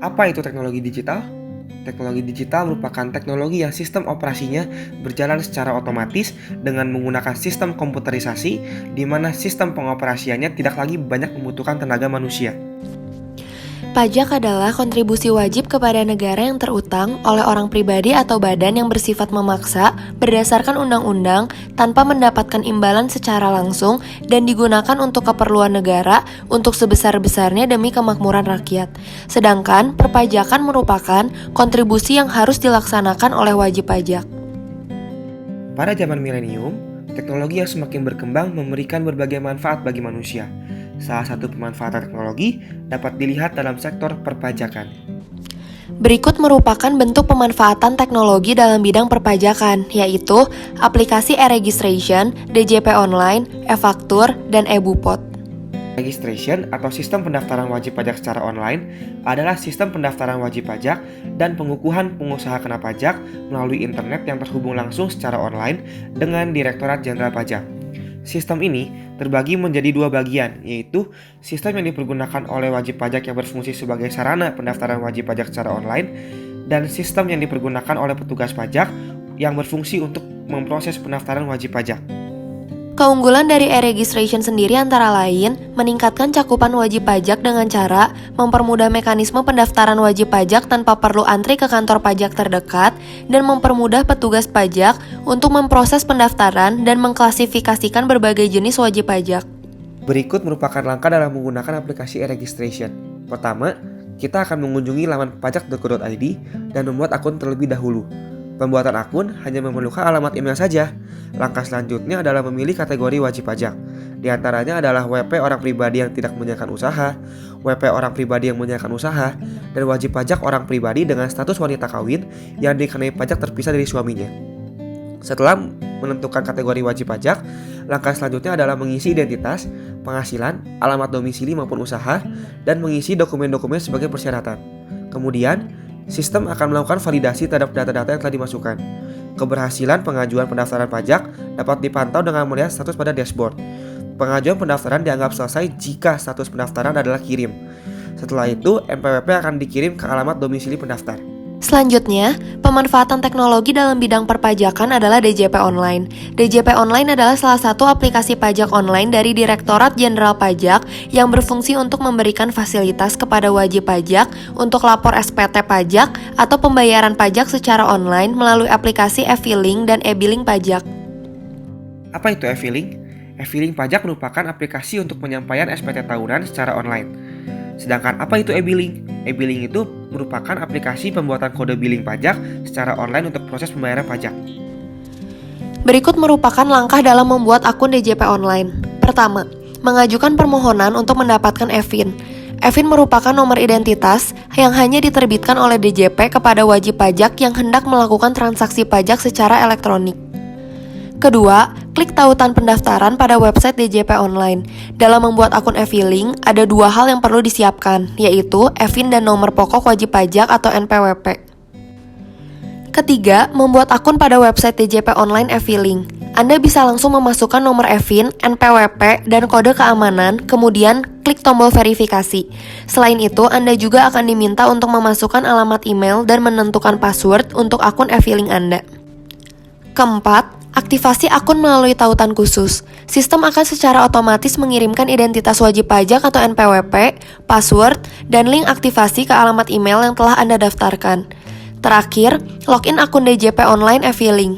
Apa itu teknologi digital? Teknologi digital merupakan teknologi yang sistem operasinya berjalan secara otomatis dengan menggunakan sistem komputerisasi, di mana sistem pengoperasiannya tidak lagi banyak membutuhkan tenaga manusia. Pajak adalah kontribusi wajib kepada negara yang terutang oleh orang pribadi atau badan yang bersifat memaksa berdasarkan undang-undang tanpa mendapatkan imbalan secara langsung dan digunakan untuk keperluan negara untuk sebesar-besarnya demi kemakmuran rakyat. Sedangkan perpajakan merupakan kontribusi yang harus dilaksanakan oleh wajib pajak. Pada zaman milenium, teknologi yang semakin berkembang memberikan berbagai manfaat bagi manusia. Salah satu pemanfaatan teknologi dapat dilihat dalam sektor perpajakan. Berikut merupakan bentuk pemanfaatan teknologi dalam bidang perpajakan, yaitu aplikasi e-registration, DJP online, e-faktur, dan e-bupot. Registration atau sistem pendaftaran wajib pajak secara online adalah sistem pendaftaran wajib pajak dan pengukuhan pengusaha kena pajak melalui internet yang terhubung langsung secara online dengan Direktorat Jenderal Pajak. Sistem ini terbagi menjadi dua bagian, yaitu sistem yang dipergunakan oleh wajib pajak yang berfungsi sebagai sarana pendaftaran wajib pajak secara online dan sistem yang dipergunakan oleh petugas pajak yang berfungsi untuk memproses pendaftaran wajib pajak. Keunggulan dari e-registration sendiri antara lain meningkatkan cakupan wajib pajak dengan cara mempermudah mekanisme pendaftaran wajib pajak tanpa perlu antri ke kantor pajak terdekat dan mempermudah petugas pajak untuk memproses pendaftaran dan mengklasifikasikan berbagai jenis wajib pajak. Berikut merupakan langkah dalam menggunakan aplikasi e-registration. Pertama, kita akan mengunjungi laman pajak.go.id dan membuat akun terlebih dahulu. Pembuatan akun hanya memerlukan alamat email saja. Langkah selanjutnya adalah memilih kategori wajib pajak. Di antaranya adalah WP orang pribadi yang tidak menjalankan usaha, WP orang pribadi yang menjalankan usaha, dan wajib pajak orang pribadi dengan status wanita kawin yang dikenai pajak terpisah dari suaminya. Setelah menentukan kategori wajib pajak, langkah selanjutnya adalah mengisi identitas, penghasilan, alamat domisili maupun usaha, dan mengisi dokumen-dokumen sebagai persyaratan. Kemudian, sistem akan melakukan validasi terhadap data-data yang telah dimasukkan. Keberhasilan pengajuan pendaftaran pajak dapat dipantau dengan melihat status pada dashboard. Pengajuan pendaftaran dianggap selesai jika status pendaftaran adalah kirim. Setelah itu, NPWP akan dikirim ke alamat domisili pendaftar. Selanjutnya, pemanfaatan teknologi dalam bidang perpajakan adalah DJP Online. DJP Online adalah salah satu aplikasi pajak online dari Direktorat Jenderal Pajak yang berfungsi untuk memberikan fasilitas kepada wajib pajak untuk lapor SPT pajak atau pembayaran pajak secara online melalui aplikasi e-filing dan e-billing pajak. Apa itu e-filing? E-filing pajak merupakan aplikasi untuk penyampaian SPT tahunan secara online. Sedangkan apa itu e-billing? E-billing itu merupakan aplikasi pembuatan kode billing pajak secara online untuk proses pembayaran pajak. Berikut merupakan langkah dalam membuat akun DJP online. Pertama, mengajukan permohonan untuk mendapatkan e-fin. E-fin merupakan nomor identitas yang hanya diterbitkan oleh DJP kepada wajib pajak yang hendak melakukan transaksi pajak secara elektronik. Kedua, klik tautan pendaftaran pada website DJP Online. Dalam membuat akun e-filing, ada dua hal yang perlu disiapkan, yaitu e-fin dan nomor pokok wajib pajak atau NPWP. Ketiga, membuat akun pada website DJP Online e-filing. Anda bisa langsung memasukkan nomor e-fin, NPWP, dan kode keamanan, kemudian klik tombol verifikasi. Selain itu, Anda juga akan diminta untuk memasukkan alamat email dan menentukan password untuk akun e-filing Anda. Keempat, aktivasi akun melalui tautan khusus. Sistem akan secara otomatis mengirimkan identitas wajib pajak atau NPWP, password, dan link aktivasi ke alamat email yang telah Anda daftarkan. Terakhir, login akun DJP Online e-filing.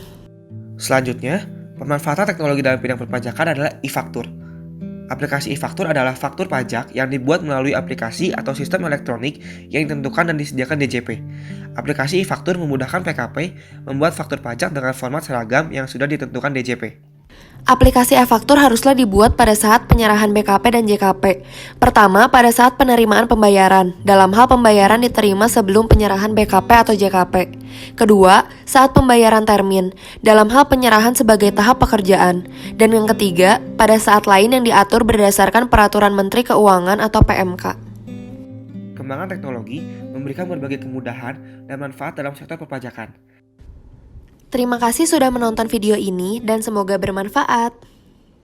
Selanjutnya, pemanfaatan teknologi dalam bidang perpajakan adalah e-faktur. Aplikasi e-faktur adalah faktur pajak yang dibuat melalui aplikasi atau sistem elektronik yang ditentukan dan disediakan DJP. Aplikasi e-faktur memudahkan PKP membuat faktur pajak dengan format seragam yang sudah ditentukan DJP. Aplikasi e-faktur haruslah dibuat pada saat penyerahan BKP dan JKP. Pertama, pada saat penerimaan pembayaran, dalam hal pembayaran diterima sebelum penyerahan BKP atau JKP. Kedua, saat pembayaran termin, dalam hal penyerahan sebagai tahap pekerjaan. Dan yang ketiga, pada saat lain yang diatur berdasarkan Peraturan Menteri Keuangan atau PMK. Kembangan teknologi memberikan berbagai kemudahan dan manfaat dalam sektor perpajakan. Terima kasih sudah menonton video ini dan semoga bermanfaat.